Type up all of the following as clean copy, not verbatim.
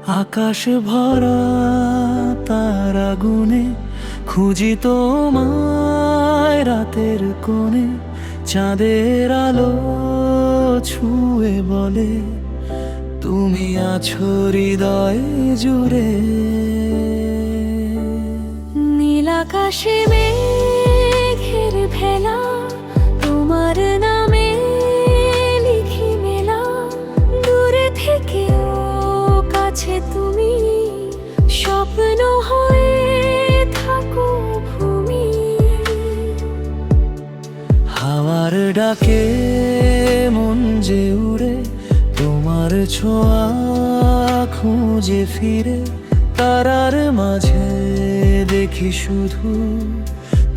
আকাশ ভরা তারা গুনে খুঁজি তোমায় রাতের কোণে, চাঁদের আলো ছুঁয়ে বলে তুমি আছো হৃদয় জুড়ে। নীল আকাশে মেঘের ভেলা, তোমার নামে লিখি মেলা। দূরে থেকেও কাছে তুমি, স্বপ্ন হয়ে থাকো ভূমি। হাওয়ার ডাকে মন যে উড়ে, তোমার ছোঁয়া খুঁজে ফিরে। তারার মাঝে দেখি শুধু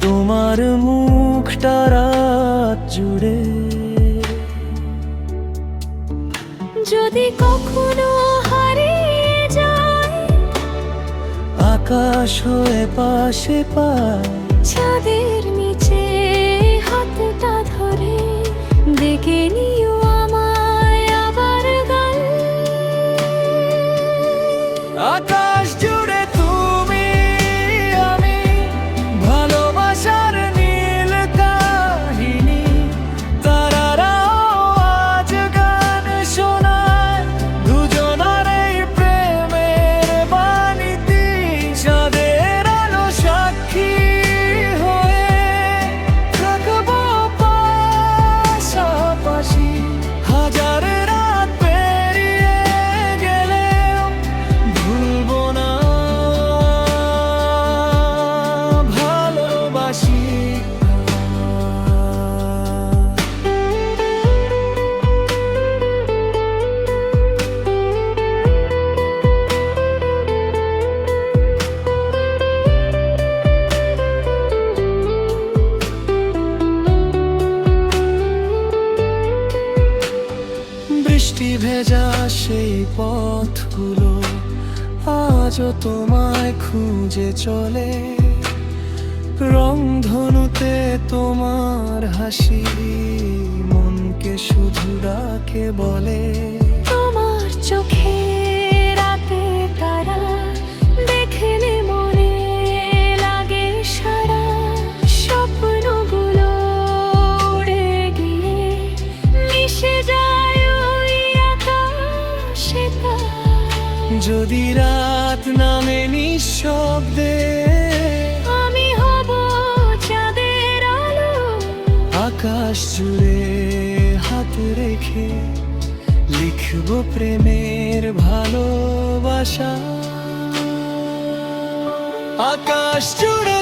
তোমার মুখটা রাত জুড়ে। যদি কখনো হারিয়ে যায় আকাশ হয়ে পাশে পায়, চাঁদের নিচে হাতটা ধরে ডেকে নিও আমায় আবার গান। আকাশ জুড়ে তুমি আমি, ভালোবাসার নীল কাহিনী। তারারাও আজ গান শোনায় দুজনার এই প্রেমের বাণীতে। চাঁদের আলো সাক্ষী হয়ে থাকবো পাশাপাশি। হাজার রাত পেরিয়ে গেলেও ভুলবো না ভালোবাসি। বৃষ্টি ভেজা সেই পথগুলো আজও তোমায় খুঁজে চলে। রংধনুতে তোমার হাসি মনকে শুধু ডাকে বলে। তোমার চোখে রাতে তারা দেখলে মনে লাগে সারা। স্বপ্নগুলো উড়ে গিয়ে মিশে যায় ওই আকাশে তার। যদি রাত নামে নিঃশব্দে আমি হব চাঁদের আলো। আকাশ জুড়ে হাত রেখে লিখবো প্রেমের ভালোবাসা। আকাশ জুড়ে